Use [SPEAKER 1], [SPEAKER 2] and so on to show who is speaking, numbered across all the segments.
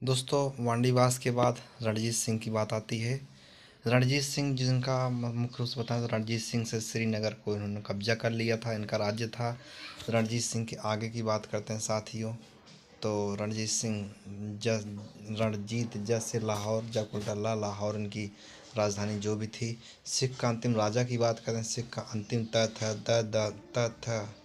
[SPEAKER 1] दोस्तों वांडीवास के बाद रणजीत सिंह की बात आती है। रणजीत सिंह जिनका मुख्य रूप से बताएं तो रणजीत सिंह से श्रीनगर को इन्होंने कब्जा कर लिया था, इनका राज्य था। रणजीत सिंह के आगे की बात करते हैं साथियों, तो रणजीत सिंह जस रणजीत जैसे लाहौर जकुलतल्ला लाहौर इनकी राजधानी जो भी थी। सिख का अंतिम राजा की बात करें, सिख का अंतिम त था द द त था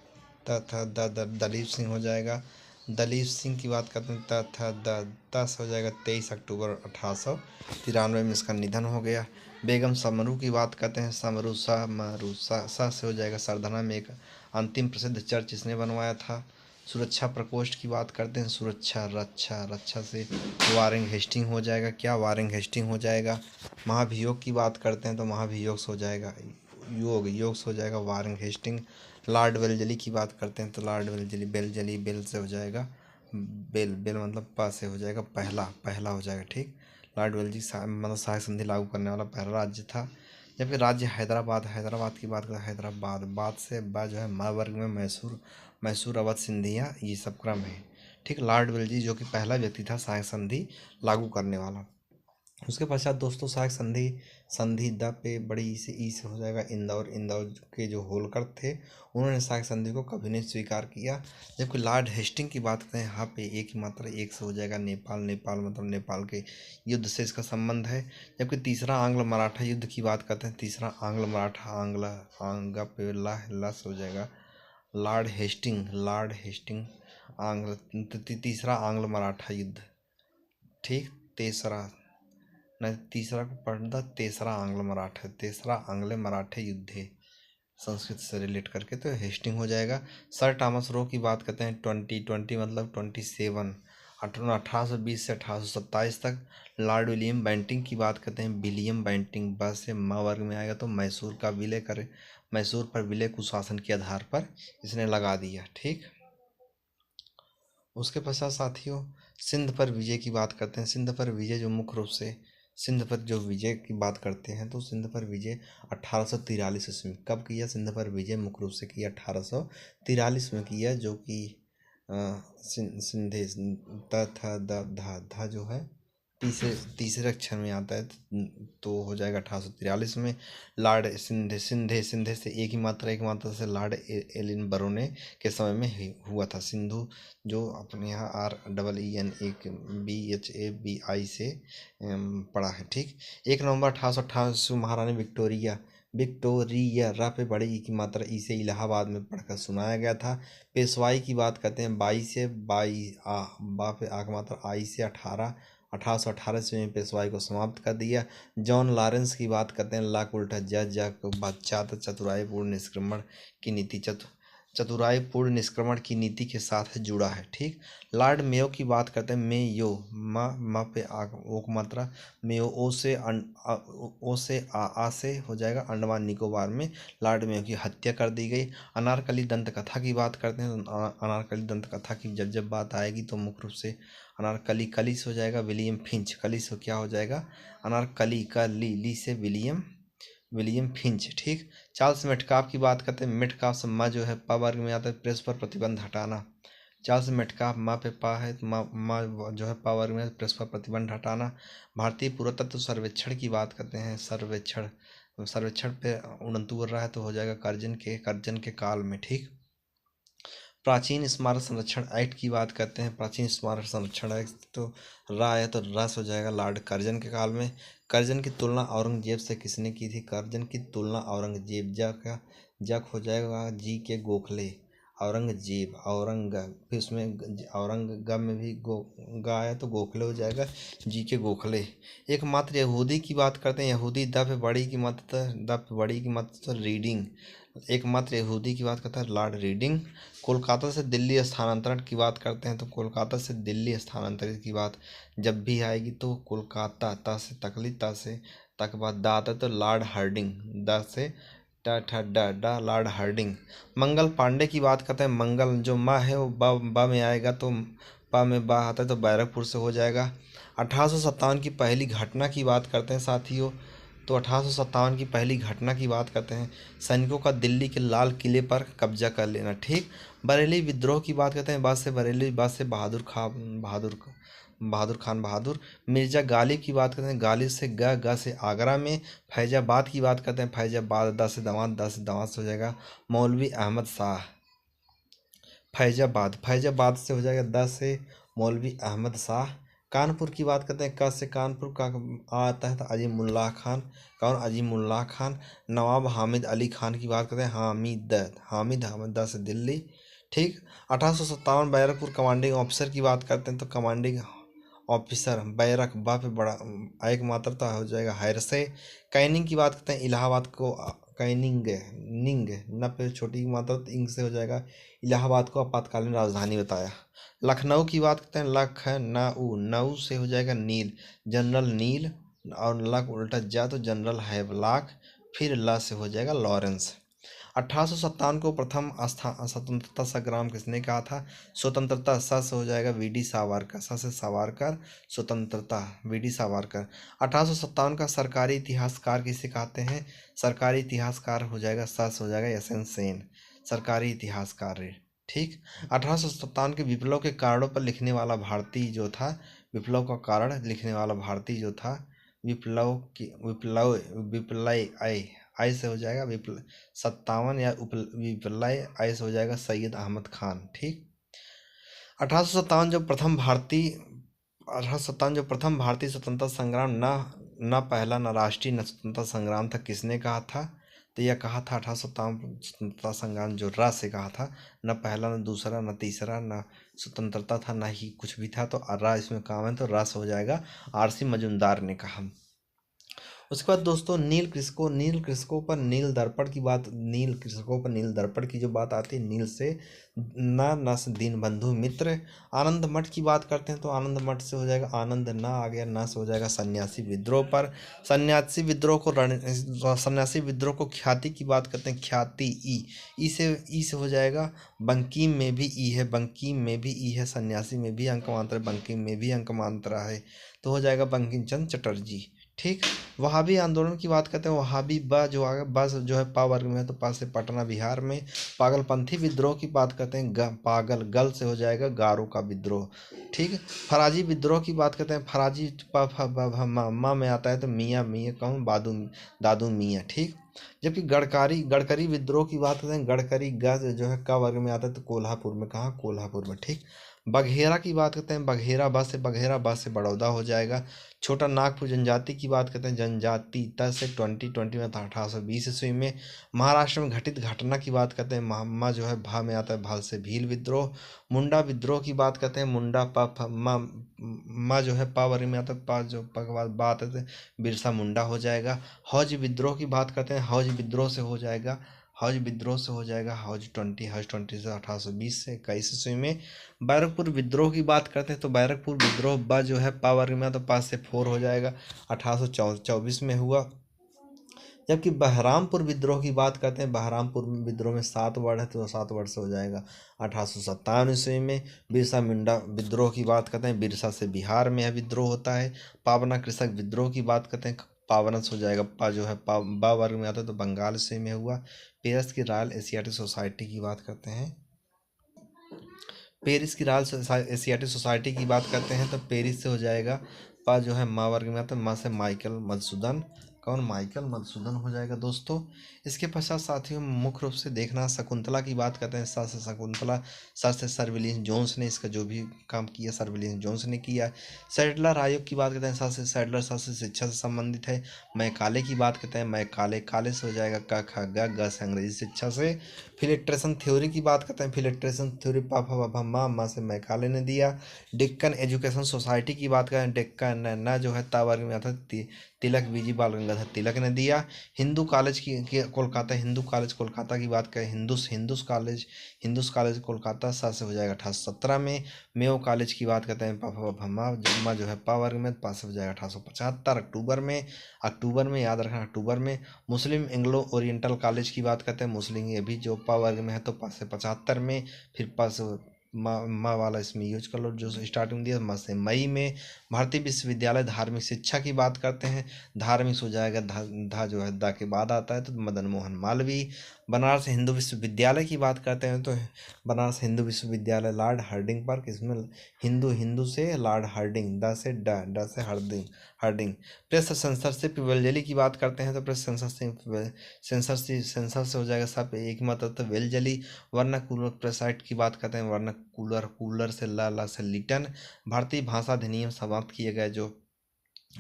[SPEAKER 1] त था दलीप सिंह हो जाएगा। दलीप सिंह की बात करते हैं त था द 10 हो जाएगा 23 अक्टूबर 1893 में इसका निधन हो गया। बेगम समरू की बात करते हैं, समरू सा से हो जाएगा सरधना में एक अंतिम प्रसिद्ध चर्च इसने बनवाया था। सुरक्षा प्रकोष्ठ की बात करते हैं, सुरक्षा रक्षा रक्षा से वारेंग हेस्टिंग हो जाएगा। क्या वारेंग हेस्टिंग हो जाएगा। महाभियोग की बात करते हैं तो महाभियोग हो जाएगा योग से हो जाएगा वारेंग हेस्टिंग। लॉर्ड वेलजली की बात करते हैं तो लॉर्ड वेलजली बेलजली बेल से हो जाएगा बेल बेल मतलब पा से हो जाएगा पहला पहला हो जाएगा। ठीक, लॉर्ड वेलजी मतलब सहायक संधि लागू करने वाला पहला राज्य था। जबकि राज्य हैदराबाद हैदराबाद की बात करें, हैदराबाद बाद से बा जो है मा वर्ग में मैसूर मैसूर अवध सिंधिया ये सब क्रम है। ठीक, लॉर्ड वेलजी जो कि पहला व्यक्ति था सहायक संधि लागू करने वाला। उसके पश्चात दोस्तों सहायक संधि संधि द पे बड़ी ई से हो जाएगा इंदौर। इंदौर के जो होलकर थे उन्होंने सहायक संधि को कभी नहीं स्वीकार किया। जबकि लॉर्ड हेस्टिंग की बात करें, यहाँ पे एक ही मात्रा एक से हो जाएगा नेपाल। नेपाल मतलब नेपाल के युद्ध से इसका संबंध है। जबकि तीसरा आंग्ल मराठा युद्ध की बात करते हैं, तीसरा आंग्ल मराठा आंग पे ला से हो जाएगा लॉर्ड हेस्टिंग तीसरा आंग्ल मराठा युद्ध। ठीक, तीसरा को पढ़ना तीसरा आंग्ल मराठे युद्ध है संस्कृत से रिलेट करके, तो हेस्टिंग हो जाएगा। सर थॉमस रो की बात करते हैं 2020 मतलब 27 1820 से 1827 तक। लॉर्ड विलियम बेंटिंग की बात करते हैं, विलियम बेंटिंग बस से म वर्ग में आएगा तो मैसूर का विलय करे, मैसूर पर विलय कुशासन के आधार पर इसने लगा दिया। ठीक, उसके पश्चात साथियों सिंध पर विजय की बात करते हैं। सिंध पर विजय जो मुख्य रूप से सिंध पर जो विजय की बात करते हैं तो सिंध पर विजय 1843 ईस्वी में कब किया। सिंध पर विजय मुख्य रूप से किया 1843 में किया, जो कि सिंधे था धा जो है तीसरे अक्षर में आता है तो हो जाएगा 1843 में। लॉर्ड सिंधे से एक मात्रा से लॉर्ड एलिन बरोने के समय में हुआ था। सिंधु जो अपने यहाँ REEN एक BHABI से पड़ा है। ठीक, 1 नवंबर 1888 महारानी विक्टोरिया रा पे बड़े ई की मात्रा ई से इलाहाबाद में पढ़कर सुनाया गया था। पेशवाई की बात करते हैं 22 से बा पे आ की मात्रा आई से 1818 में पेशवाई को समाप्त कर दिया। जॉन लॉरेंस की बात करते हैं, लाख उल्टा चतुराईपूर्ण निष्क्रमण की नीति चतुराईपूर्ण निष्क्रमण की नीति के साथ जुड़ा है। ठीक, लॉर्ड मेयो की बात करते हैं, मेयो म पे आ ओ मात्रा मेयो ओ से आ से हो जाएगा अंडमान निकोबार में लॉर्ड मेयो की हत्या कर दी गई। अनारकली दंत कथा की बात करते हैं, अनारकली दंत कथा की जब बात आएगी तो मुख्य रूप से अनारकली कली से हो जाएगा विलियम फिंच, कली से क्या हो जाएगा अनारकली का ली से विलियम फिंच। ठीक, चार्ल्स मेटकाफ की बात करते हैं, मेटकाफ से म जो है पा वर्ग में आता है प्रेस पर प्रतिबंध हटाना। चार्ल्स मेटकाफ माँ पे पा है तो माँ जो है पा वर्ग में प्रेस पर प्रतिबंध हटाना। भारतीय पुरातत्व सर्वेक्षण की बात करते हैं, सर्वेक्षण पे उड़ंतु कर रहा है तो हो जाएगा कर्जन के काल में। ठीक, प्राचीन स्मारक संरक्षण एक्ट की बात करते हैं, प्राचीन स्मारक संरक्षण एक्ट तो है तो रस हो जाएगा लॉर्ड कर्जन के काल में। कर्जन की तुलना औरंगजेब से किसने की थी। कर्जन की तुलना औरंगजेब जक हो जाएगा जी के गोखले औरंगजेब औरंग फिर उसमें औरंगजेब में भी गा आया तो गोखले हो जाएगा जी के गोखले। एकमात्र यहूदी की बात करते हैं, यहूदी द पे बड़ी की मात्रा रीडिंग। एकमात्र यहूदी की बात करता है लॉर्ड रीडिंग। कोलकाता से दिल्ली स्थानांतरण की बात करते हैं तो कोलकाता से दिल्ली स्थानांतरित की बात जब भी आएगी तो कोलकाता ता से तकली ता से तक बाद दा आता तो लॉर्ड हार्डिंग द से डा लॉर्ड हार्डिंग। मंगल पांडे की बात करते हैं, मंगल जो माँ है वो बा में आएगा तो पा में बा आता है तो बैरकपुर से हो जाएगा। 1857 की पहली घटना की बात करते हैं साथियों तो 1857 की पहली घटना की बात करते हैं, सैनिकों का दिल्ली के लाल किले पर कब्जा कर लेना। ठीक, बरेली विद्रोह की बात करते हैं, बात से बरेली, बात से बहादुर। मिर्जा गालिब की बात करते हैं, गालिब से ग से आगरा में। फैजाबाद की बात करते हैं, फैजाबाद, द से दवात, से हो जाएगा मौलवी अहमद शाह। फैजाबाद से हो जाएगा द से मौलवी अहमद शाह। कानपुर की बात करते हैं, क से कानपुर का आता है तो अजीमुल्लाह खान। कौन? अजीमुल्लाह खान। नवाब हामिद अली खान की बात करते हैं, हामिद अहमद, द से दिल्ली। ठीक, 1857 बैरकपुर कमांडिंग ऑफिसर की बात करते हैं, तो कमांडिंग ऑफिसर बैरक, बा पे बड़ा एक मात्रा तो हो जाएगा हैर से। कैनिंग की बात करते हैं, इलाहाबाद को कैनिंग, निंग, न पे छोटी मात्रा तो इंग से हो जाएगा, इलाहाबाद को आपातकालीन राजधानी बताया। लखनऊ की बात करते हैं, लखनऊ, नऊ से हो जाएगा नील, जनरल नील, और लक उल्टा जा तो जनरल हैवलाक, फिर ला से हो जाएगा लॉरेंस। 1857 को प्रथम स्वतंत्रता संग्राम किसने कहा था? स्वतंत्रता, स से हो जाएगा वीडी सावरकर, स से सावरकर, स्वतंत्रता वीडी सावरकर। 1857 का सरकारी इतिहासकार किसे कहते हैं? सरकारी इतिहासकार हो जाएगा, स से हो जाएगा एस.एन. सेन, सरकारी इतिहासकार। ठीक, 1857 के विप्लव के कारणों पर लिखने वाला भारतीय जो था, विप्लव का कारण लिखने वाला भारतीय जो था, विप्लव आई से हो जाएगा 57, या विप्लव आई से हो जाएगा सैयद अहमद खान। ठीक, 1857 जो प्रथम भारतीय स्वतंत्रता संग्राम न पहला, न राष्ट्रीय, न स्वतंत्रता संग्राम था, किसने कहा था? तो यह कहा था 1857 स्वतंत्रता संग्राम जो रा से कहा था, न पहला, न दूसरा, न तीसरा, न स्वतंत्रता था, न ही कुछ भी था, तो रा इसमें काम है, तो रा से हो जाएगा आर.सी. मजूमदार ने कहा। उसके बाद दोस्तों नील कृषकों पर नील दर्पण की जो बात आती है, नील से न से दीनबंधु मित्र। आनंद मठ की बात करते हैं, तो आनंद मठ से हो जाएगा आनंद, न आ गया, न से हो जाएगा सन्यासी विद्रोह पर। सन्यासी विद्रोह को ख्याति की बात करते हैं, ख्याति, ई से हो जाएगा, बंकिम में भी ई है, सन्यासी में भी अंक मात्रा, बंकिम में भी अंक मात्रा है, तो हो जाएगा बंकिम चंद्र चटर्जी। ठीक, वहाबी आंदोलन की बात करते हैं, वहाबी ब जो आगे बस जो है पा वर्ग में है, तो पा से पटना बिहार में। पागलपंथी विद्रोह की बात करते हैं, पागल, गल से हो जाएगा गारो का विद्रोह। ठीक, फराजी विद्रोह की बात करते हैं, फराजी मा में आता है, तो मियाँ कहूँ दादू मियाँ। ठीक, जबकि गडकरी विद्रोह की बात करते हैं, गडकरी ग जो है का वर्ग में आता है, तो कोल्हापुर में, कहाँ? कोल्हापुर में। ठीक, बघेरा की बात करते हैं, बघेरा बा से बड़ौदा हो जाएगा। छोटा नागपुर जनजाति की बात करते हैं, जनजाति, त से 2020 में था, 1820 ईस्वी में। महाराष्ट्र में घटित घटना की बात करते हैं, महामा जो है भा में आता है, भाल से भील विद्रोह। मुंडा विद्रोह की बात करते हैं, मुंडा मा जो है पा वर्ग में आता है, पा जो पा के बाद बात है, बिरसा मुंडा हो जाएगा। हौज विद्रोह की बात करते हैं, हौज विद्रोह से हो जाएगा हौज 20 से 1820 से 21 ईस्वी में। बैरकपुर विद्रोह की बात करते हैं, तो बैरकपुर विद्रोह ब जो है पा वर्ग में, तो 5 से 4 हो जाएगा, 1824 में हुआ। जबकि बहरामपुर विद्रोह की बात करते हैं, बहरामपुर विद्रोह में 7 वर्ड है, तो 7 वर्ड से हो जाएगा 1857 ईस्वी में। बिरसा मुंडा विद्रोह की बात करते हैं, बिरसा से बिहार में यह विद्रोह होता है। पावना कृषक विद्रोह की बात करते हैं, पावनस हो जाएगा, पा जो है बा वर्ग में आता है, तो बंगाल से में हुआ। पेरिस की रॉयल एशियाटिक सोसाइटी की बात करते हैं, एशियाटिक सोसाइटी की बात करते हैं, तो पेरिस से हो जाएगा, पा जो है मा वर्ग में आता है, मा से माइकल मधुसूदन, कौन? माइकल मधुसूदन हो जाएगा दोस्तों। इसके पश्चात साथियों मुख्य रूप से देखना, शकुंतला की बात करते हैं, सा से शकुंतला, सा से सर विलियम जोन्स ने इसका जो भी काम किया सर विलियम जोन्स ने किया। सैडलर आयोग की बात करते हैं, सा से सैडलर, सा से शिक्षा से संबंधित है। मैकाले की बात करते हैं, मैकाले, काले से हो जाएगा क ख ग से अंग्रेजी शिक्षा से। फिल्ट्रेशन थ्योरी की बात करते हैं, फिल्ट्रेशन थ्योरी पा फा मा से मैकाले ने दिया। डेक्कन एजुकेशन सोसाइटी की बात करें, डेक्कन न जो है ता वर्ग में आता है, तिलक बीजी बाल गंगाधर तिलक ने दिया। हिंदू कॉलेज की कोलकाता, हिंदू कॉलेज कोलकाता की बात करें, हिंदूस कॉलेज कोलकाता, सा से हो जाएगा 1817 में। मेयो कॉलेज की बात करते हैं, मा जो है पा वर्ग में, पा से हो जाएगा 1875 अक्टूबर में याद रखना, अक्टूबर में। मुस्लिम एंग्लो ओरिएंटल कॉलेज की बात करते हैं, मुस्लिम ये भी जो पा वर्ग में है, तो पा से 75 में, फिर पा से माँ वाला इसमें यूज कर लो, जो स्टार्टिंग दिया म से। मई में भारतीय विश्वविद्यालय धार्मिक शिक्षा की बात करते हैं, धार्मिक हो जाएगा, धा जो है दा के बाद आता है तो मदन मोहन मालवीय। बनारस हिंदू विश्वविद्यालय की बात करते हैं तो बनारस हिंदू विश्वविद्यालय लॉर्ड हार्डिंग पर, किसमें, हिंदू, हिंदू से लॉर्ड हार्डिंग, ड से हार्डिंग, हार्डिंग। प्रेस सेंसरशिप वेलजली की बात करते हैं तो प्रेस सेंसर से हो जाएगा सब एक मतलब तो वेलजली। वरना कूलर प्रेसाइट की बात करते हैं, वरना कूलर, कूलर से ला से लिटन। भारतीय भाषा अधिनियम समाप्त किए गए, जो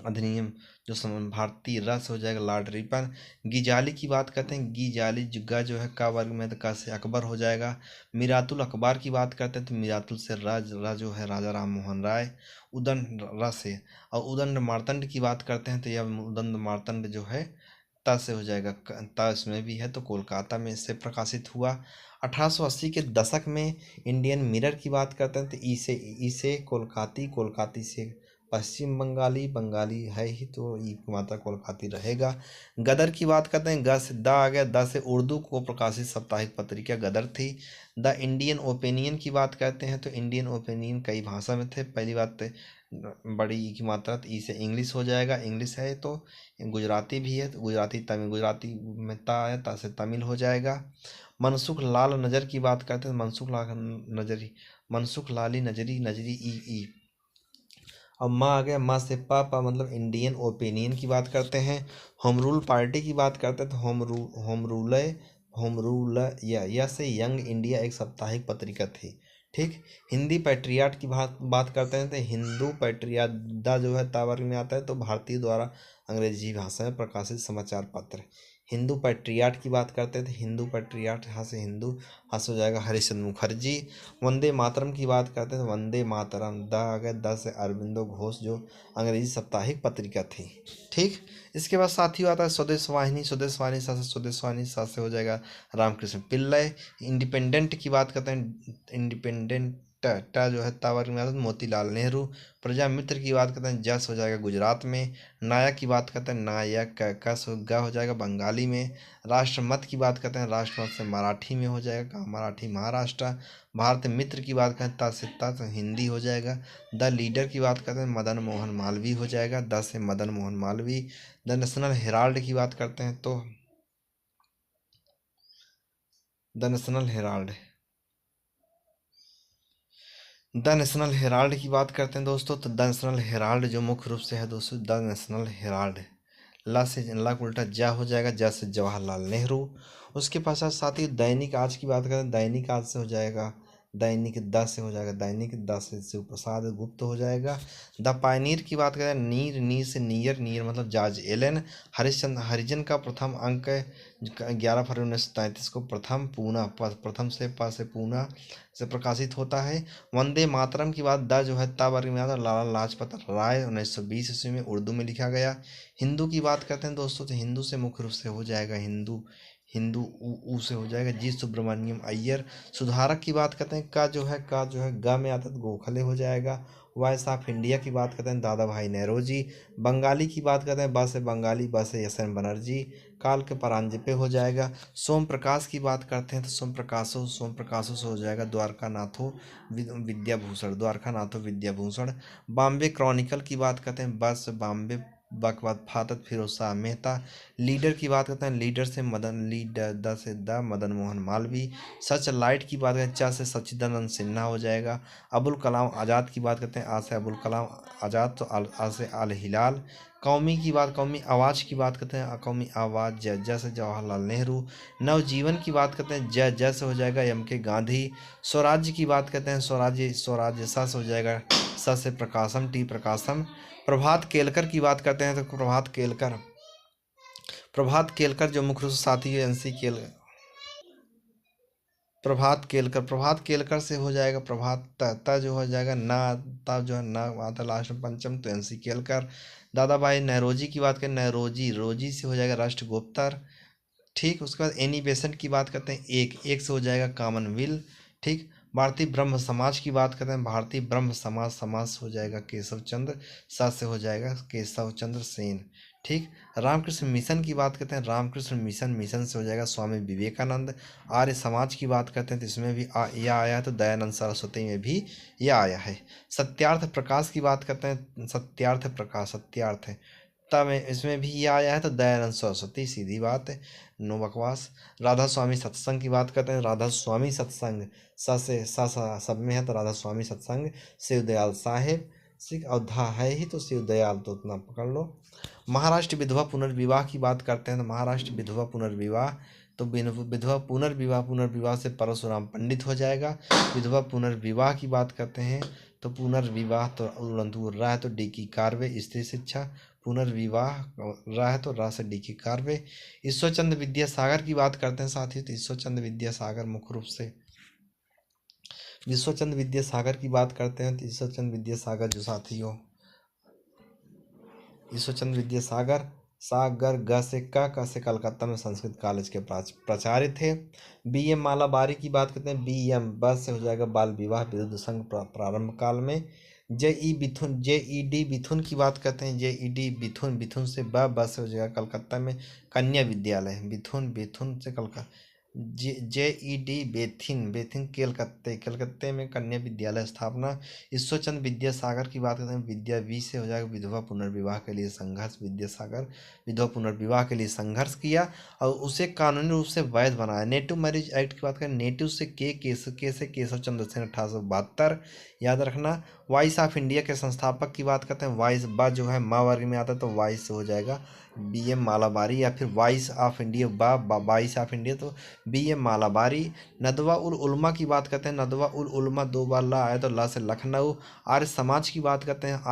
[SPEAKER 1] अधिनियम जो भारतीय रस हो जाएगा लॉर्ड रिपन। गीजाली की बात करते हैं, गीजाली जुग्गा जो है का वर्ग में तो का से अकबर हो जाएगा। मिरातुल अखबार की बात करते हैं तो मिरातुल से राज जो है राजा राम मोहन राय। उदंड रस है। और उदंड मार्तंड की बात करते हैं तो यह उदंड मार्तंड जो है ता से हो जाएगा, ता इसमें भी है तो कोलकाता में इससे प्रकाशित हुआ। 1880 के दशक में इंडियन मिरर की बात करते हैं तो ई से कोलकाती, कोलकाती से पश्चिम बंगाली, बंगाली है ही तो ई मात्रा कोलकाती रहेगा। गदर की बात करते हैं, ग से दा आ गया, दा से उर्दू को प्रकाशित साप्ताहिक पत्रिका गदर थी। द इंडियन ओपिनियन की बात करते हैं तो इंडियन ओपिनियन कई भाषा में थे। पहली बात तो बड़ी ई की मात्रा तो ई से इंग्लिश हो जाएगा, इंग्लिश है तो गुजराती भी है तो गुजराती तमिल, गुजराती में ता है, ता से तमिल हो जाएगा। मनसुख लाल नज़र की बात करते हैं, मनसुख लाल नजरी, मनसुख लाली नजरी, नजरी ई। अब माँ आ गया, माँ से पा मतलब इंडियन ओपिनियन की बात करते हैं। होम रूल पार्टी की बात करते हैं तो होम रूल या से यंग इंडिया एक साप्ताहिक पत्रिका थी। ठीक। हिंदी पैट्रियाट की बात करते हैं तो हिंदू पैट्रियाट दा जो है तावर्ग में आता है तो भारतीय द्वारा अंग्रेजी भाषा में प्रकाशित समाचार पत्र। हिंदू पैट्रियाट की बात करते हैं तो हिंदू पैट्रियाट यहाँ से हिंदू, यहाँ से हो जाएगा हरिश्चंद्र मुखर्जी। वंदे मातरम की बात करते हैं तो वंदे मातरम द आ गया, द से अरविंदो घोष जो अंग्रेजी साप्ताहिक पत्रिका थी। ठीक। इसके बाद साथ ही आता है स्वदेश वाहिनी, स्वदेश वाहिनी सा से स्वदेश वाहिनी सा से हो जाएगा रामकृष्ण पिल्लई। इंडिपेंडेंट की बात करते हैं, इंडिपेंडेंट टा जो है तावर में आता है मोतीलाल नेहरू। प्रजा मित्र की बात करते हैं, जस हो जाएगा गुजरात में। नायक की बात करते हैं, नायक का गा हो जाएगा बंगाली में। राष्ट्रमत की बात करते हैं, राष्ट्रमत से मराठी में हो जाएगा, मराठी महाराष्ट्र। भारत मित्र की बात करें ता से ता तो हिंदी हो जाएगा। द लीडर की बात करते हैं मदन मोहन मालवीय हो जाएगा, द से Madan Mohan Malviya. The national Herald की बात करते हैं तो the national Herald, the national Herald की बात करते हैं दोस्तों तो द नेशनल हेराल्ड जो मुख्य रूप से है दोस्तों द नेशनल हेराल्ड। ला से ला का उल्टा जा हो जाएगा, जा से जवाहरलाल नेहरू। उसके पश्चात साथ ही दैनिक आज की बात करें, दैनिक आज से हो जाएगा, दैनिक द से हो जाएगा, दैनिक द से शिव प्रसाद गुप्त हो जाएगा। द पायनीर की बात करें, नीर से नियर, नियर मतलब जॉर्ज एलन। हरिश्चंद्र हरिजन का प्रथम अंक 11 फरवरी 1933 को प्रथम पूना, प्रथम से प से पूना से प्रकाशित होता है। वंदे मातरम की बात द जो है ता वर्ग में आता है, लाला लाजपत राय 1920 ईस्वी में उर्दू में लिखा गया। हिंदू की बात करते हैं दोस्तों तो हिंदू से मुख्य रूप से हो जाएगा हिंदू, हिंदू ऊ से हो जाएगा जी सुब्रमण्यम अय्यर। सुधारक की बात करते हैं का जो है गा में आता है तो गोखले हो जाएगा। वॉइस ऑफ इंडिया की बात करते हैं दादा भाई नेरोजी। बंगाली की बात करते हैं ब से बंगाली, ब से एस एन बनर्जी। काल के परांजपे हो जाएगा। सोम प्रकाश की बात करते हैं तो सोम प्रकाशो से हो जाएगा द्वारका नाथो विद्याभूषण, द्वारका नाथो विद्याभूषण। बॉम्बे क्रॉनिकल की बात करते हैं बस बॉम्बे बकवाद फातत फिरोज शाह मेहता। लीडर की बात करते हैं, लीडर से मदन, लीडर द से the Madan Mohan Malviya. Such light की बात करें चा से सच्चिदानंद सिन्हा हो जाएगा। अबुल कलाम आज़ाद की बात करते हैं आ से अबुल कलाम आज़ाद तो आ से अल हिलाल। कौमी की बात, कौमी आवाज़ की बात करते हैं कौमी आवाज़ ज से जवाहरलाल नेहरू। नवजीवन की बात करते हैं ज से हो जाएगा एम के गांधी। स्वराज्य की बात करते हैं स्वराज्य सा से हो जाएगा स से प्रकाशम टी प्रकाशम। प्रभात केलकर की बात करते हैं तो प्रभात केलकर जो मुख्य रूप से साथी है एनसी केल, प्रभात केलकर से हो जाएगा प्रभात ता जो हो जाएगा ना, ता जो है ना आता लास्ट में पंचम तो एनसी केलकर। दादा भाई नेरोजी की बात करें, नेरोजी रोजी से हो जाएगा राष्ट्रगुप्तर। ठीक। उसके बाद एनी बेसेंट की बात करते हैं एक से हो जाएगा कॉमनवेल्थ। ठीक। भारतीय ब्रह्म समाज की बात करते हैं, भारतीय ब्रह्म समाज, समाज हो जाएगा केशव चंद्र, सा से हो जाएगा केशव चंद्र सेन। ठीक। रामकृष्ण मिशन की बात करते हैं, रामकृष्ण मिशन, मिशन से हो जाएगा स्वामी विवेकानंद। आर्य समाज की बात करते हैं तो इसमें भी यह आया है, तो दयानंद सरस्वती में भी यह आया है। सत्यार्थ प्रकाश की बात करते हैं, सत्यार्थ प्रकाश, सत्यार्थ तब इसमें भी ये आया है, तो दयानंद सरस्वती, सीधी बात है, नो बकवास। राधा स्वामी सत्संग की बात करते हैं, राधा स्वामी सत्संग, स से सब में है, तो राधा स्वामी सत्संग, शिवदयाल साहेब, सिख अवधा है ही, तो शिवदयाल तो उतना पकड़ लो। महाराष्ट्र विधवा पुनर्विवाह की बात करते हैं, तो महाराष्ट्र विधवा पुनर्विवाह, तो विधवा पुनर्विवाह से परशुराम पंडित हो जाएगा। विधवा पुनर्विवाह की बात करते हैं तो पुनर्विवाह तो उल्लंधु रहा है, तो डी की कार्वे, स्त्री शिक्षा, पुनर्विवाह रहा है तो रा से डी की कार्वे। ईश्वरचंद्र विद्यासागर की बात करते हैं साथियों, तो ईश्वरचंद्र विद्यासागर मुख्य रूप से, ईश्वरचंद्र विद्यासागर की बात करते हैं तो ईश्वरचंद्र विद्यासागर जो साथियों, ईश्वरचंद्र विद्यासागर, सागर ग से क से कलकत्ता में संस्कृत कॉलेज के प्राचार्य थे। बी.एम. मालाबारी की बात करते हैं, बी.एम. बस से हो जाएगा बाल विवाह विरुद्ध संघ प्रारंभ काल में। जे.ई. बिथुन की बात करते हैं, जे.ई.डी. बिथुन से बस से हो जाएगा कलकत्ता में कन्या विद्यालय, बिथुन से कलकत्ता। जे.ई.डी. बेथिन कलकत्ते में कन्या विद्यालय स्थापना। ईश्वरचंद्र विद्यासागर की बात करते हैं, विद्या वी से हो जाएगा विधवा पुनर्विवाह के लिए संघर्ष। विद्यासागर विधवा पुनर्विवाह के लिए संघर्ष किया और उसे कानूनी रूप से वैध बनाया। नेटिव मैरिज एक्ट की बात करें, नेटिव से केशव चंद्र सेन 1872, याद रखना। वॉइस ऑफ इंडिया के संस्थापक की बात करते हैं, वॉइस बा जो है माँ वर्ग में आता है, तो वॉइस से हो जाएगा बी.एम. मालाबारी, या फिर voice of India voice of India, तो बी.एम. मालाबारी। नदवा उल उलमा की बात करते हैं, नदवा उल उलमा दो बार ला आया, तो ला से लखनऊ। आर्य समाज की बात करते हैं,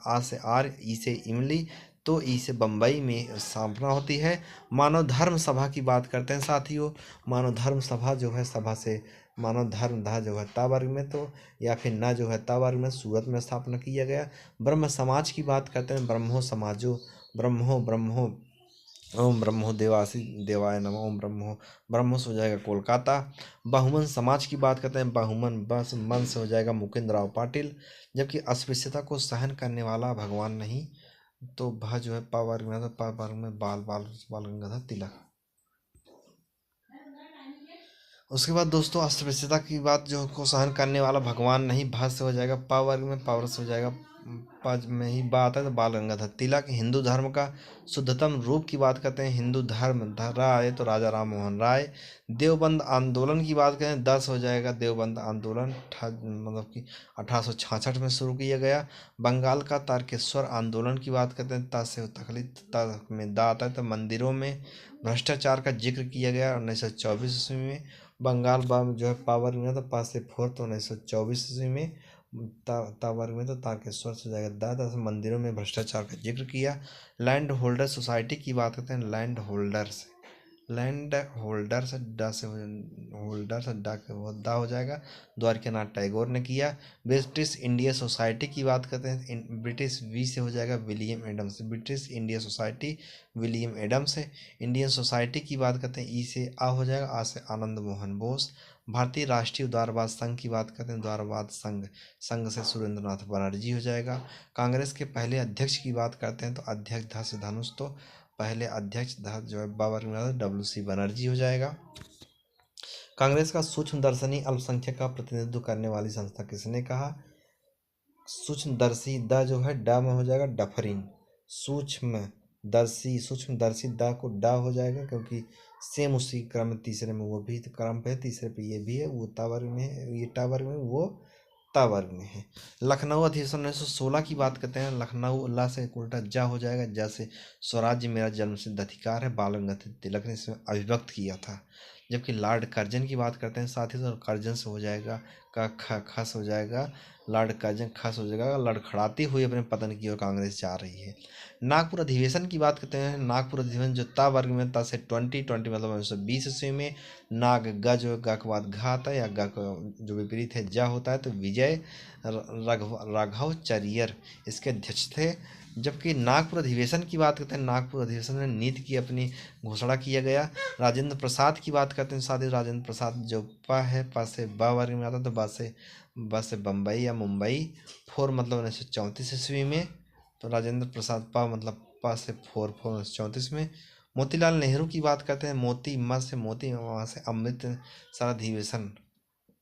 [SPEAKER 1] आ से आर्य, ई से इमली, तो ई से बम्बई में स्थापना होती है। मानव धर्म सभा की बात करते हैं साथियों, मानव धर्म सभा जो है, सभा से मानव धर्म धा जो है ता वर्ग में, तो या फिर ना जो है ता वर्ग में सूरत में स्थापना किया गया। ब्रह्म समाज की बात करते हैं, ब्रह्मो समाजो, ब्रह्मो ओम ब्रह्मो देवासी देवाय नमः, ओम ब्रह्मो से हो जाएगा कोलकाता। बहुमन समाज की बात करते हैं, बहुमन बस मन से हो जाएगा मुकुंद राव पाटिल। जबकि अस्पृश्यता को सहन करने वाला भगवान नहीं, तो भा जो है पा वर्ग में, तो पा वर्ग में बाल गंगाधर तिलक। उसके बाद दोस्तों अस्पृश्यता की बात जो को सहन करने वाला भगवान नहीं, भा से हो जाएगा पा वर्ग में, पावर से हो जाएगा पज में ही बात है, तो बाल गंगाधर तिलक। हिंदू धर्म का शुद्धतम रूप की बात करते हैं, हिंदू धर्म राय, तो राजा राम मोहन राय। देवबंद आंदोलन की बात करें, 10 हो जाएगा देवबंद आंदोलन, मतलब कि 1866 में शुरू किया गया। बंगाल का तारकेश्वर आंदोलन की बात करते हैं, ता से तकलीफ ता में दा आता है, तो मंदिरों में भ्रष्टाचार का जिक्र किया गया 1924 ईस्वी में। बंगाल जो है पावर में, तो पास से फोर्थ, तो 1924 ईस्वी में। तावर में, तो तारकेश्वर से जाएगा दादा, मंदिरों में भ्रष्टाचार का जिक्र किया। लैंड होल्डर सोसाइटी की बात करते हैं, लैंड होल्डर्स डा से होल्डर्स दा हो जाएगा, द्वारकानाथ टैगोर ने किया। ब्रिटिश इंडिया सोसाइटी की बात करते हैं, ब्रिटिश वी से हो जाएगा William Adams, British India society William Adams है। इंडियन सोसाइटी की बात करते हैं, ई से आ हो जाएगा, आ से आनंद मोहन बोस। भारतीय राष्ट्रीय उदारवाद संघ की बात करते हैं, उदारवाद संघ से सुरेंद्रनाथ बनर्जी हो जाएगा। कांग्रेस के पहले अध्यक्ष की बात करते हैं, तो अध्यक्ष धा से धनुष, तो पहले अध्यक्ष धा जो है बाबर WC बनर्जी हो जाएगा। कांग्रेस का सूक्ष्मदर्शी अल्पसंख्यक का प्रतिनिधित्व करने वाली संस्था किसने कहा? सूक्ष्मदर्शी द जो है डा में हो जाएगा डफरिन, सूक्ष्मदर्शी दा को डा हो जाएगा, क्योंकि सेम उसी क्रम में तीसरे में वो भी क्रम पे है, तीसरे पे ये भी है, वो तावर्ग में है, ये टावर्ग में, वो तावर्ग में है। लखनऊ अधिवेशन 1916 की बात करते हैं, लखनऊ ला से उल्टा जा हो जाएगा, जैसे स्वराज्य मेरा जन्मसिद्ध अधिकार है, बाल गंगाधर तिलक ने इसमें अभिव्यक्त किया था। जबकि लॉर्ड कर्जन की बात करते हैं साथ ही, तो कर्जन से हो जाएगा का खस हो जाएगा, लॉर्ड कर्जन खस हो जाएगा, लड़खड़ाती हुई अपने पतन की ओर कांग्रेस जा रही है। नागपुर अधिवेशन की बात करते हैं, नागपुर अधिवेशन जो ता वर्ग में, ता से 20 मतलब 1920 ईस्वी में। नाग ग जो गा के बाद घा आता है, या गा जो विपरीत है जा होता है, तो विजय राघव चरियर इसके अध्यक्ष थे। जबकि नागपुर अधिवेशन की बात करते हैं, नागपुर अधिवेशन में नीति की अपनी घोषणा किया गया। राजेंद्र प्रसाद की बात करते हैं साथ ही, राजेंद्र प्रसाद जो पा है, पा से बा वर्ग में आता है, तो बा से बम्बई या मुंबई। 4 मतलब 1934 ईस्वी में, तो राजेंद्र प्रसाद पा मतलब पास से 4 में। मोतीलाल नेहरू की बात करते हैं, मोती म से मोती, वहाँ से अमृतसर अधिवेशन,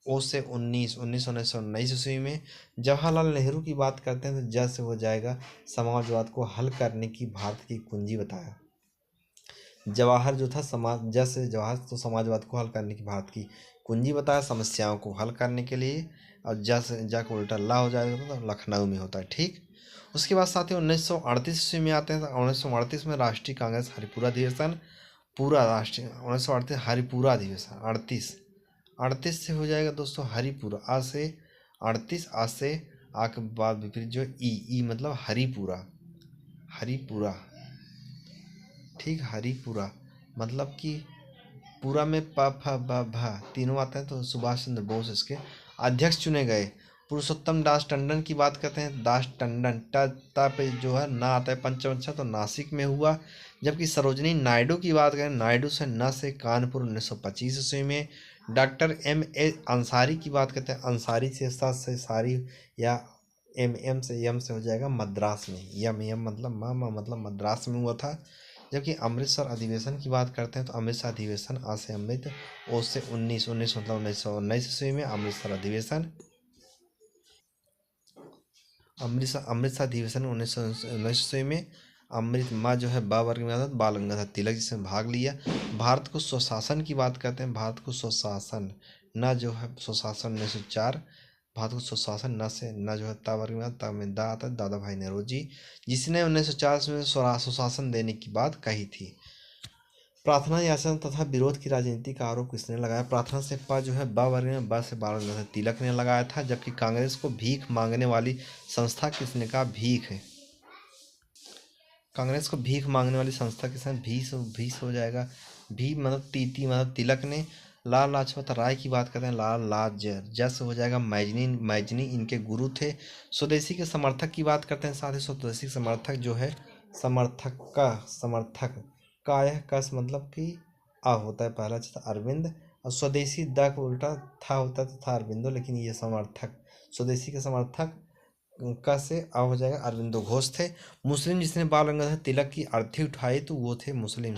[SPEAKER 1] ओ से 1919 ईस्वी में। जवाहरलाल नेहरू की बात करते हैं तो ज से हो जाएगा समाजवाद को हल करने की भारत की कुंजी बताया। जवाहर जो था समाज, जैसे जवाहर तो समाजवाद को हल करने की भारत की कुंजी बताया, समस्याओं को हल करने के लिए। और जैसे जाकर उल्टा ला हो जाएगा तो लखनऊ में होता है। ठीक, उसके बाद साथ ही 1938 ईस्वी में आते हैं। तो 1938 में राष्ट्रीय कांग्रेस हरिपुरा अधिवेशन, पूरा राष्ट्रीय 1938 हरिपुरा अधिवेशन, 38 से हो जाएगा दोस्तों हरिपुरा, आ से के बाद विपरीत जो ई मतलब हरिपुरा, हरिपुरा। ठीक, हरिपुरा मतलब कि पूरा में प फ ब भ तीनों आते हैं। तो सुभाष चंद्र बोस इसके अध्यक्ष चुने गए। पुरुषोत्तम दास टंडन की बात करते हैं, दास टंडन टा पे जो है ना आता है पंचम अक्षर, तो नासिक में हुआ। जबकि सरोजनी नायडू की बात करें, नायडू से न से कानपुर 1925 ईस्वी में। Doctor M.A. अंसारी की बात करते हैं, अंसारी से साथ से सारी या M से यम से हो जाएगा मद्रास में, यम मतलब मतलब मद्रास में हुआ था। जबकि अमृतसर अधिवेशन की बात करते हैं तो अमृतसर अधिवेशन आ से अमृत, ओ से 19 मतलब 1919 ईस्वी में अमृतसर अधिवेशन। अमृतसर अधिवेशन 1919 ईस्वी में। अमृत माँ जो है वर्ग में आता, बाल गंगाधर तिलक जिसमें भाग लिया। भारत को स्वशासन की बात करते हैं, भारत को स्वशासन न जो है स्वशासन 1904, भारत को स्वशासन न से न जो है ता वर्ग में आता, में दा आता है, दादा भाई नौरोजी, जिसने 1904 में स्वशासन देने की बात कही थी। प्रार्थना याचना तथा विरोध की राजनीति का आरोप किसने लगाया? प्रार्थना से पा जो है ब वर्ग में, ब से बाल गंगाधर तिलक ने लगाया था। जबकि कांग्रेस को भीख मांगने वाली संस्था किसने कहा? भीख है। कांग्रेस को भीख मांगने वाली संस्था किसने? भीष हो जाएगा, भी मतलब टीटी मतलब तिलक ने। लाल लाजपत राय की बात करते हैं, लाल लाजर, जस हो जाएगा मैजनी इनके गुरु थे। स्वदेशी के समर्थक की बात करते हैं, साथ ही स्वदेशी समर्थक जो है समर्थक का यह कस मतलब कि आ होता है पहला चीज अरविंद, और स्वदेशी द को उल्टा था होता तो था अरविंदो, लेकिन ये समर्थक स्वदेशी के समर्थक का से आ हो जाएगा अरविंदो घोष थे। मुस्लिम जिसने बाल गंगाधर तिलक की अर्थी उठाई तो वो थे मुस्लिम,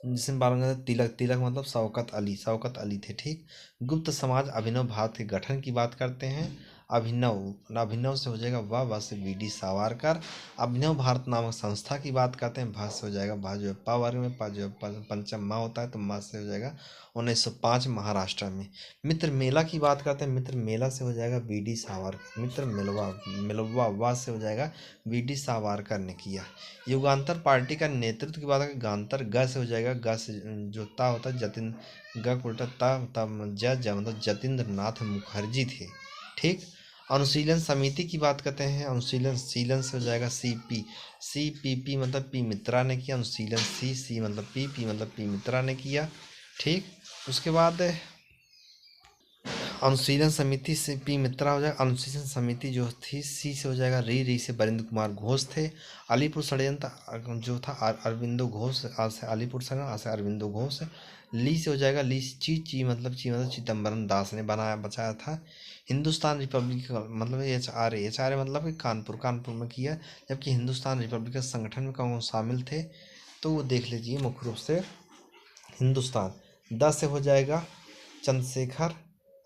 [SPEAKER 1] जिसने बाल गंगाधर तिलक मतलब शौकत अली थे। ठीक, गुप्त समाज अभिनव भारत के गठन की बात करते हैं, अभिनव से हो जाएगा वाह से BD सावरकर। अभिनव भारत नामक संस्था की बात करते हैं, भा से हो जाएगा भा जो है पा वर्ग में, पा जो है पंचम माँ होता है, तो माँ से हो जाएगा 1905 महाराष्ट्र में। मित्र मेला की बात करते हैं, मित्र मेला से हो जाएगा BD सावरकर। मित्र मिलवा वा से हो जाएगा BD सावरकर ने किया। युगांतर पार्टी का नेतृत्व की बात है, गांतर ग से हो जाएगा, ग से जो ता होता है जतिन, ग को उल्टा ता मतलब जतिंद्र नाथ मुखर्जी थे। ठीक, अनुशीलन समिति की बात करते हैं, अनुशीलन से हो जाएगा CPP मतलब पी मित्रा ने किया। अनुशीलन सी मतलब पी मतलब पी मित्रा ने किया। ठीक, उसके बाद अनुशीलन समिति से पी मित्रा हो जाएगा। अनुशीलन समिति जो थी सी से हो जाएगा री से वरिंद्र कुमार घोष थे। अलीपुर षड्यंत्र जो था अरविंदो घोष, आज से अलीपुर षड्यंत्र, आज से अरविंदो घोष। ली से हो जाएगा ली ची मतलब चिदम्बरम दास ने बचाया था। हिंदुस्तान रिपब्लिक मतलब HRA मतलब कि कानपुर में किया। जबकि हिंदुस्तान रिपब्लिक संगठन में कौन शामिल थे तो वो देख लीजिए मुख्य रूप से हिंदुस्तान। 10 से हो जाएगा चंद्रशेखर,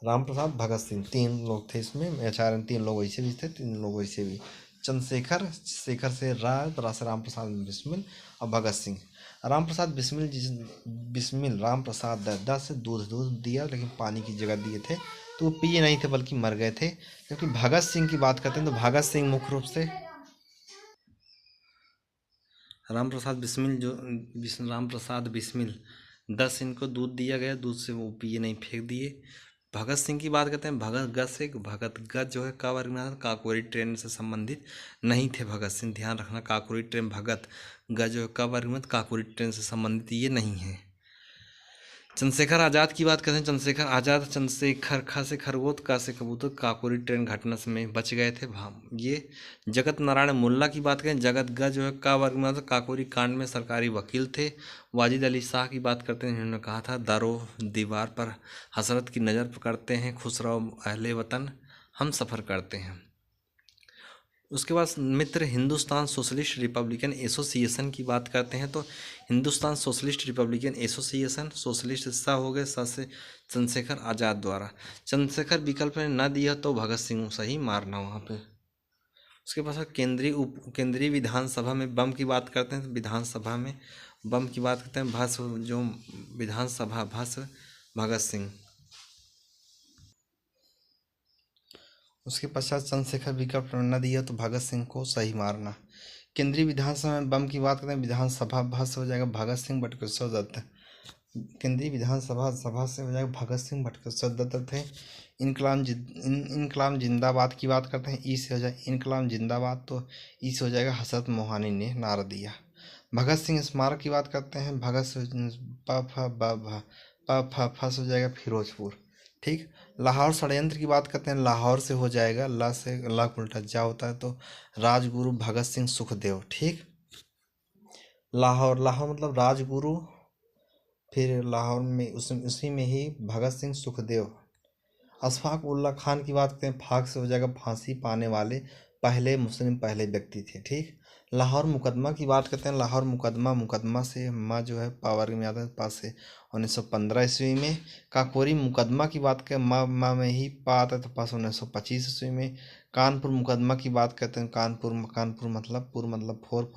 [SPEAKER 1] राम प्रसाद, भगत सिंह, 3 लोग थे इसमें। HRN 3 लोग वैसे भी थे, 3 लोग वैसे भी। चंद्रशेखर से राम प्रसाद बिस्मिल और भगत सिंह। राम प्रसाद बिस्मिल राम प्रसाद 10 से दूध दिया, लेकिन पानी की जगह दिए थे, तो वो पिए नहीं थे बल्कि मर गए थे। जबकि भगत सिंह की बात करते हैं तो भगत सिंह मुख्य रूप से राम प्रसाद बिस्मिल 10 इनको दूध दिया गया, दूध से वो पिए नहीं, फेंक दिए। भगत सिंह की बात करते हैं, भगत ग जो है का वर्ग में काकोरी ट्रेन से संबंधित नहीं थे भगत सिंह, ध्यान रखना। काकोरी ट्रेन भगत ग जो है का वर्ग में काकोरी ट्रेन से संबंधित ये नहीं है। चंद्रशेखर आज़ाद की बात करते हैं, चंद्रशेखर आज़ाद खा से खरगोश, का से कबूतर, काकोरी ट्रेन घटना में बच गए थे ये। जगत नारायण मुल्ला की बात करें, जगत ग जो है का वर्ग में तो काकोरी कांड में सरकारी वकील थे। वाजिद अली शाह की बात करते हैं, इन्होंने कहा था दारो दीवार पर हसरत की नज़र करते हैं, खुश रहो अहले वतन, हम सफ़र करते हैं। उसके बाद मित्र हिंदुस्तान सोशलिस्ट रिपब्लिकन एसोसिएशन की बात करते हैं तो Hindustan socialist Republican association, socialist सा हो गए, सा से चंद्रशेखर आज़ाद द्वारा। चंद्रशेखर विकल्प ने न दिया तो भगत सिंह सही मारना वहाँ पे। उसके पास केंद्रीय विधानसभा में बम की बात करते हैं तो विधानसभा में बम की बात करते हैं भस्म, जो विधानसभा भस्म भगत सिंह। उसके पश्चात चंद्रशेखर विकल्प न दिया तो भगत सिंह को सही मारना। केंद्रीय विधानसभा में बम की बात करते हैं विधानसभा भस्म हो जाएगा भगत सिंह बटुकेश्वर दत्त। केंद्रीय विधानसभा सभा से हो जाएगा भगत सिंह बटुकेश्वर दत्त थे। इनकलाब जिंदाबाद की बात करते हैं, ई से हो जाए इनकलाब जिंदाबाद, तो ई से हो जाएगा हसरत मोहानी ने नारा दिया। भगत सिंह स्मारक की बात करते हैं, भगत फस हो जाएगा फिरोजपुर। ठीक। लाहौर षड्यंत्र की बात करते हैं, लाहौर से हो जाएगा ला से ला उल्टा जा होता है तो राजगुरु भगत सिंह सुखदेव। ठीक। लाहौर मतलब राजगुरु, फिर लाहौर में उसी में ही भगत सिंह सुखदेव। अशफाक उल्ला खान की बात करते हैं, फाक से हो जाएगा फांसी पाने वाले पहले व्यक्ति थे। ठीक। लाहौर मुकदमा की बात करते हैं, लाहौर मुकदमा से माँ जो है पावर में आता है पास से 1915 ईस्वी में। काकोरी मुकदमा की बात करें माँ में ही पा आता है तो पास 1925 ईस्वी में। कानपुर मुकदमा की बात करते हैं, कानपुर मतलब फोर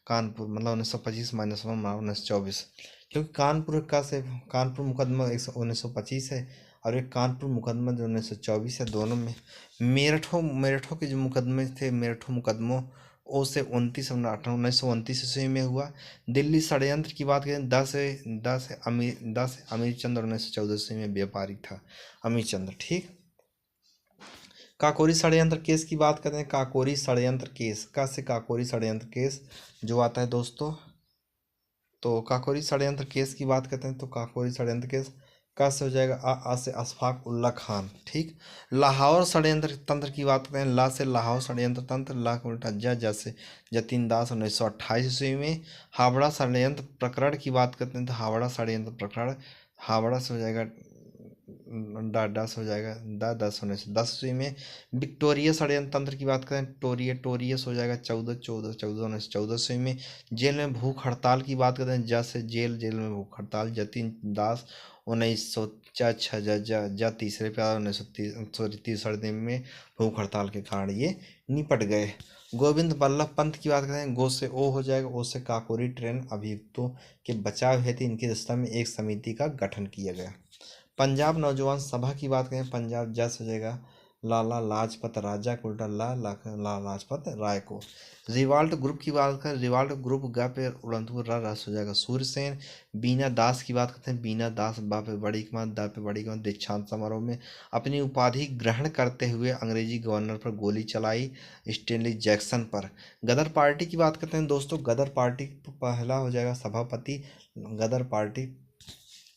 [SPEAKER 1] कानपुर मतलब 1925 -1 1924, क्योंकि कानपुर मुकदमा 1925 है और एक कानपुर मुकदमा जो 1924 है। दोनों में मेरठों के जो मुकदमे थे, मेरठों मुकदमों ओ से 1929 ईस्वी में हुआ। दिल्ली षड्यंत्र की बात करें 10 अमीर चंद्र 1914 ईस्वी में व्यापारी था अमीर चंद्र। ठीक। काकोरी षड्यंत्र केस की बात करते हैं, काकोरी षड्यंत्र केस काकोरी षड्यंत्र केस जो आता है दोस्तों, तो काकोरी षड्यंत्र केस की बात करते हैं तो काकोरी षड्यंत्र केस का से हो जाएगा आ से अशफाक उल्ला खान। ठीक। लाहौर षड्यंत्र तंत्र की बात करते हैं, ला से लाहौर षड्यंत्र तंत्र, ला का उल्टा जा से जतीन दास 1928 ईस्वी में। हावड़ा षड्यंत्र प्रकरण की बात करते हैं तो हावड़ा षड्यंत्र प्रकरण, हावड़ा से हो जाएगा दस हो जाएगा 1910 ईस्वी में। विक्टोरिया षड्यंत्र तंत्र की बात करें टोरियस हो जाएगा 1914 ईस्वी में। जेल में भूख हड़ताल की बात करते हैं, जैसे जेल में भूख हड़ताल जतीन दास 1906 तीसरे प्यार 1930 में भूख हड़ताल के कारण ये निपट गए। गोविंद बल्लभ पंत की बात करें, गो से ओ हो जाएगा, ओ से काकोरी ट्रेन अभियुक्तों के बचाव हेतु इनकी दशा में एक समिति का गठन किया गया। पंजाब नौजवान सभा की बात करें, पंजाब जस हो जाएगा लाला लाजपत राजा को उल्टा ला लाजपत राय को। रिवाल्ट ग्रुप की बात करें, रिवाल्ट ग्रुप गा पे उड़ंतपुर रस हो जाएगा सूर्यसेन। बीना दास की बात करते हैं, बीना दास बा पे बड़ी कमान दा पे बड़ी कमान दीक्षांत समारोह में अपनी उपाधि ग्रहण करते हुए अंग्रेजी गवर्नर पर गोली चलाई स्टेनली जैक्सन पर। गदर पार्टी की बात करते हैं दोस्तों, गदर पार्टी पहला हो जाएगा सभापति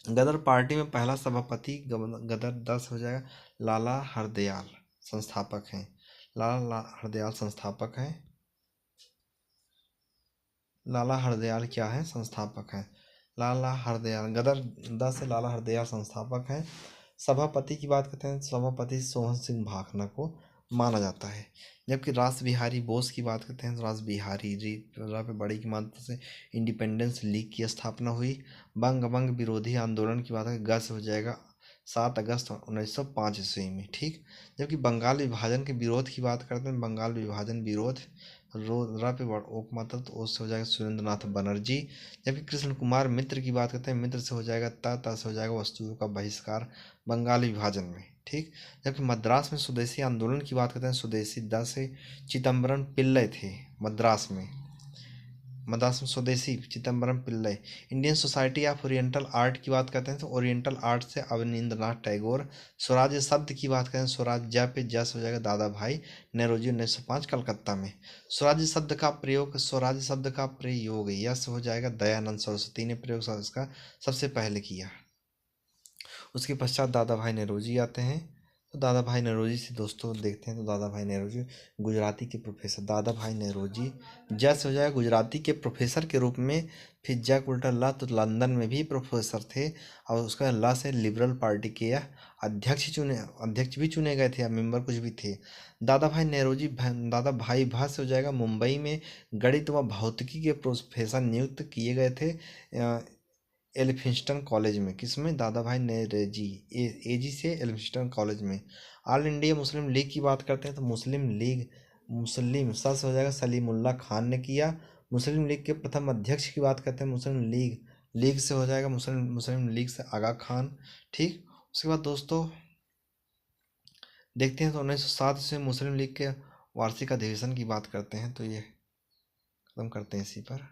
[SPEAKER 1] गदर पार्टी में पहला सभापति गदर 10 हो जाएगा लाला हरदयाल संस्थापक हैं, लाला हरदयाल संस्थापक हैं, लाला हरदयाल क्या है संस्थापक हैं, लाला हरदयाल गदर 10 से लाला हरदयाल संस्थापक हैं। सभापति की बात करते हैं, सभापति सोहन सिंह भाखना को माना जाता है। जबकि रास बिहारी बोस की बात करते हैं तो रास बिहारी पे बड़ी की मदद से इंडिपेंडेंस लीग की स्थापना हुई। बंग विरोधी आंदोलन की बात है, गस हो जाएगा 7 अगस्त 1905 ईस्वी में। ठीक। जबकि बंगाल विभाजन के विरोध की बात करते हैं, बंगाल विभाजन विरोध रा पे ओक माता तो उससे हो जाएगा सुरेंद्र नाथ बनर्जी। जबकि कृष्ण कुमार मित्र की बात करते हैं, मित्र से हो जाएगा ता से हो जाएगा वस्तुओं का बहिष्कार बंगाल विभाजन में। ठीक। जबकि मद्रास में स्वदेशी आंदोलन की बात करते हैं, स्वदेशी दा से चिदम्बरम पिल्लई थे मद्रास में स्वदेशी Chidambaram Pillai. Indian society of oriental art की बात करते हैं तो ओरिएंटल आर्ट से अवनींद्रनाथ टैगोर। स्वराज्य शब्द की बात करें, स्वराज जा पे जस हो जाएगा दादा भाई नेरोजी 1905 कलकत्ता में। स्वराज्य शब्द का प्रयोग यस हो जाएगा दयानंद सरस्वती ने प्रयोग इसका सबसे पहले किया। उसके पश्चात दादा भाई नेरोजी आते हैं। तो दादा भाई नौरोजी से दोस्तों देखते हैं। तो दादा भाई नौरोजी गुजराती के प्रोफेसर, दादा भाई नौरोजी जैसे हो जाएगा गुजराती के प्रोफेसर के रूप में। फिर जैक उल्टा तो लंदन में भी प्रोफेसर थे, और उसका अल्लाह से लिबरल पार्टी के यह अध्यक्ष भी चुने गए थे, या मेंबर कुछ भी थे। दादा भाई नौरोजी दादा भाई भास से हो जाएगा मुंबई में गणित व भौतिकी के प्रोफेसर नियुक्त किए गए थे एल्फिंस्टन कॉलेज में। किसमें? दादा भाई नेरोजी, एजी से एल्फिंस्टन कॉलेज में। ऑल इंडिया मुस्लिम लीग की बात करते हैं तो मुस्लिम सा से हो जाएगा सलीमुल्लाह खान ने किया। मुस्लिम लीग के प्रथम अध्यक्ष की बात करते हैं, मुस्लिम लीग से हो जाएगा मुस्लिम लीग से आगा खान। ठीक, उसके बाद दोस्तों देखते हैं तो 1907 से मुस्लिम लीग के वार्षिक अधिवेशन की बात करते हैं। तो ये खत्म करते हैं इसी पर।